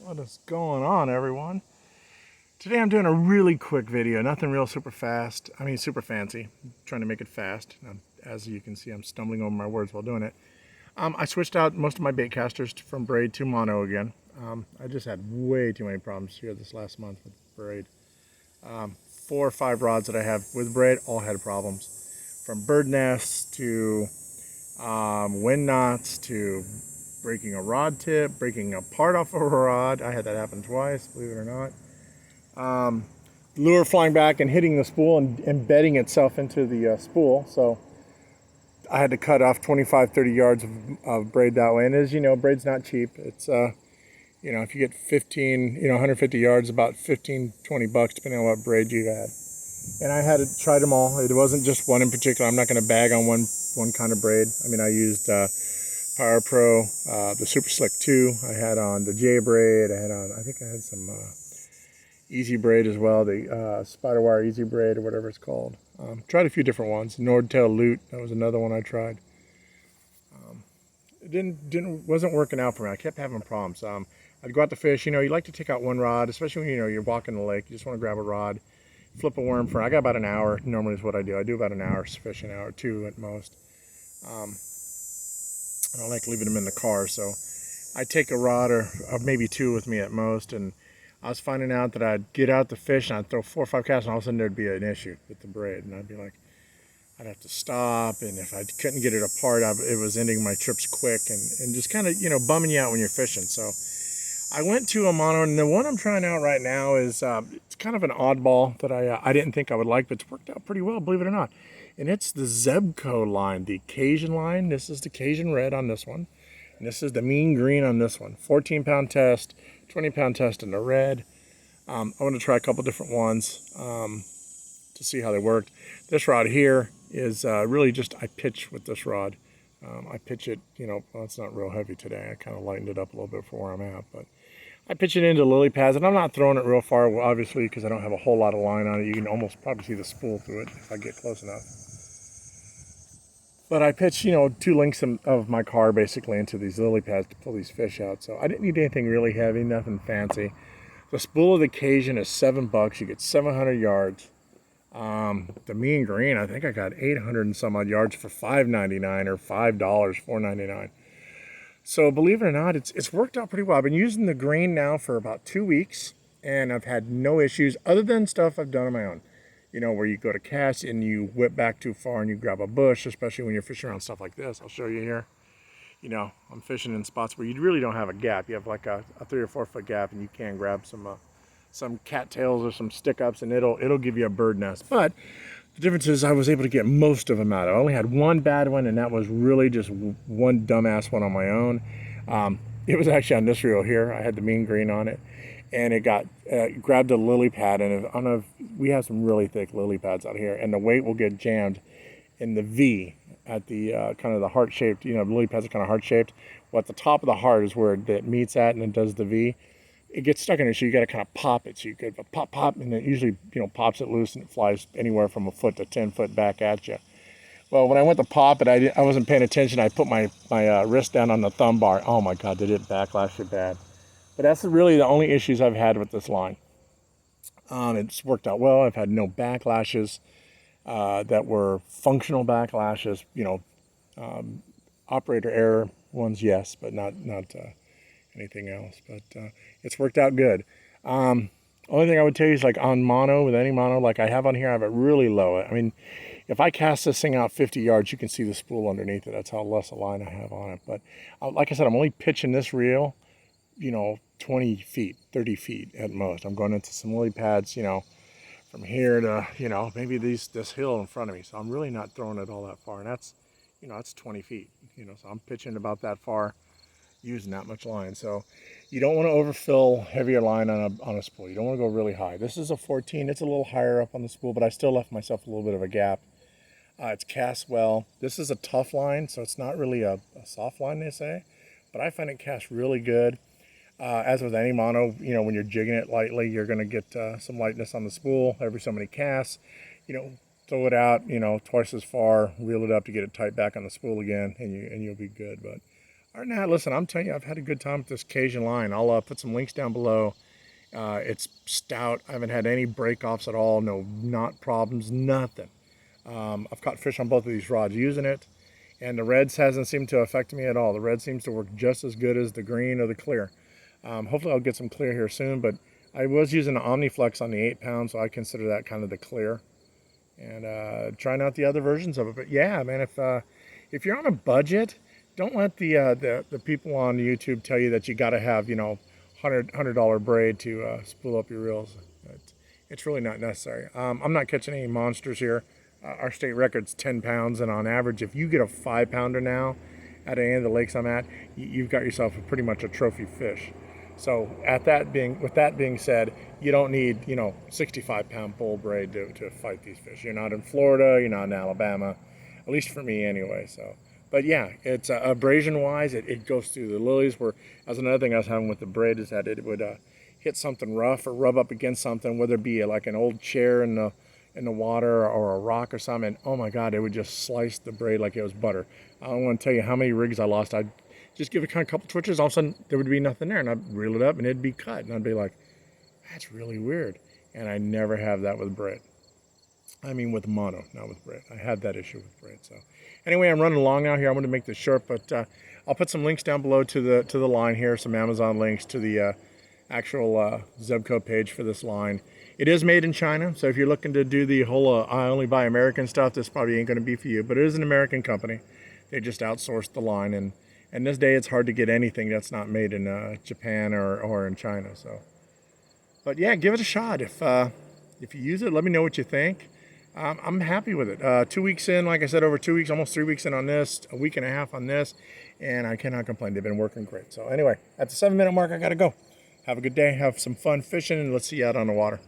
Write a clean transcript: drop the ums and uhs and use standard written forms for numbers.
What is going on, everyone? Today I'm doing a really quick video, nothing real super fast. I mean super fancy. I'm trying to make it fast. As you can see, I'm stumbling over my words while doing it. I switched out most of my bait casters from braid to mono again. I just had way too many problems here this last month with braid. 4 or 5 rods that I have with braid all had problems. From bird nests to wind knots to breaking a rod tip, breaking a part off of a rod. I had that happen twice, believe it or not. Lure flying back and hitting the spool and embedding itself into the spool. So I had to cut off 25-30 yards of braid that way. And as you know, braid's not cheap. It's if you get 150 yards, about 15-20 bucks depending on what braid you had. And I had tried them all. It wasn't just one in particular. I'm not going to bag on one kind of braid. I mean, I used Power Pro, the Super Slick 2. I had on the J braid. I think I had some Easy braid as well, the Spider Wire Easy braid or whatever it's called. Tried a few different ones. Nordtail Loot, that was another one I tried. It wasn't working out for me. I kept having problems. I'd go out to fish. You like to take out one rod, especially when you're walking the lake. You just want to grab a rod, flip a worm for. I got about an hour. Normally is what I do. I do about an hour fish, an hour, 2 at most. I don't like leaving them in the car, so I take a rod or maybe 2 with me at most. And I was finding out that I'd get out the fish and I'd throw 4 or 5 casts, and all of a sudden there'd be an issue with the braid, and I'd be like, I'd have to stop, and if I couldn't get it apart, it was ending my trips quick, and just kind of bumming you out when you're fishing. So I went to a mono, and the one I'm trying out right now is it's kind of an oddball that I didn't think I would like, but it's worked out pretty well, believe it or not. And it's the Zebco line, the Cajun line. This is the Cajun Red on this one, and this is the Mean Green on this one. 14-pound test, 20-pound test in the red. I want to try a couple different ones to see how they worked. This rod here is really just, I pitch with this rod. I pitch it, well, it's not real heavy today. I kind of lightened it up a little bit for where I'm at, but I pitch it into lily pads, and I'm not throwing it real far, obviously, because I don't have a whole lot of line on it. You can almost probably see the spool through it if I get close enough. But I pitch, 2 lengths of my car basically into these lily pads to pull these fish out. So I didn't need anything really heavy, nothing fancy. The spool of the Cajun is $7. You get 700 yards. The Mean Green, I think I got 800 and some odd yards for $5.99 or $5, $4.99. So believe it or not, it's worked out pretty well. I've been using the green now for about 2 weeks, and I've had no issues other than stuff I've done on my own. Where you go to cast and you whip back too far and you grab a bush, especially when you're fishing around stuff like this. I'll show you here. I'm fishing in spots where you really don't have a gap. You have like a 3 or 4 foot gap, and you can grab some cattails or some stick-ups, and it'll give you a bird nest. But the difference is I was able to get most of them out. I only had one bad one, and that was really just one dumbass one on my own. It was actually on this reel here. I had the Mean Green on it, and it got grabbed a lily pad, and I don't know if we have some really thick lily pads out here, and the weight will get jammed in the V at the kind of the heart-shaped, lily pads are kind of heart-shaped. Well, at the top of the heart is where it meets at, and it does the V. It gets stuck in it, so you got to kind of pop it. So you could pop, and it usually, pops it loose, and it flies anywhere from a foot to 10 foot back at you. Well, when I went to pop it, I wasn't paying attention. I put my wrist down on the thumb bar. Oh my God, did it backlash it bad. But that's really the only issues I've had with this line. It's worked out well. I've had no backlashes that were functional backlashes. Operator error ones, yes, but not anything else. But it's worked out good. Only thing I would tell you is, like, on mono, with any mono like I have on here, I have it really low. I mean, if I cast this thing out 50 yards, you can see the spool underneath it. That's how less a line I have on it. But like I said, I'm only pitching this reel, 20 feet, 30 feet at most. I'm going into some lily pads, from here to, maybe this hill in front of me. So I'm really not throwing it all that far. And that's, that's 20 feet, so I'm pitching about that far, using that much line. So you don't want to overfill heavier line on a spool. You don't want to go really high. This is a 14. It's a little higher up on the spool, but I still left myself a little bit of a gap. It's cast well. This is a tough line, so it's not really a soft line, they say, but I find it cast really good. As with any mono, when you're jigging it lightly, you're going to get some lightness on the spool every so many casts. Throw it out, twice as far, reel it up to get it tight back on the spool again, and you'll be good. But All right, now, listen, I'm telling you, I've had a good time with this Cajun line. I'll put some links down below. It's stout. I haven't had any break-offs at all. No knot problems, nothing. I've caught fish on both of these rods using it, and the reds hasn't seemed to affect me at all. The red seems to work just as good as the green or the clear. Hopefully I'll get some clear here soon, but I was using the OmniFlex on the 8 pound, so I consider that kind of the clear. And trying out the other versions of it. But yeah, man, if you're on a budget, don't let the people on YouTube tell you that you got to have, you know, $100 braid to spool up your reels. It's really not necessary. I'm not catching any monsters here. Our state record's 10 pounds, and on average, if you get a 5 pounder now at any of the lakes I'm at, you've got yourself pretty much a trophy fish. So with that being said, you don't need, you know, 65-pound bull braid to fight these fish. You're not in Florida, you're not in Alabama, at least for me anyway. So, but yeah, it's abrasion wise, it goes through the lilies. Where that's another thing I was having with the braid, is that it would hit something rough or rub up against something, whether it be like an old chair in the water or a rock or something. And oh my God, it would just slice the braid like it was butter. I don't want to tell you how many rigs I lost. I'd just give it kind of a couple twitches, all of a sudden there would be nothing there, and I'd reel it up and it'd be cut, and I'd be like, that's really weird. And I never have that with braid. I mean with mono, not with braid. I had that issue with braid. So anyway, I'm running along now here. I'm going to make this short, but I'll put some links down below to the line here, some Amazon links to the actual Zebco page for this line. It is made in China, so if you're looking to do the whole I only buy American stuff, this probably ain't going to be for you. But it is an American company. They just outsourced the line, and this day it's hard to get anything that's not made in Japan or in China. So, but yeah, give it a shot. If you use it, let me know what you think. I'm happy with it. 2 weeks in, like I said, over 2 weeks, almost 3 weeks in on this, a week and a half on this, and I cannot complain. They've been working great. So anyway, at the 7-minute mark, I got to go. Have a good day. Have some fun fishing, and let's see you out on the water.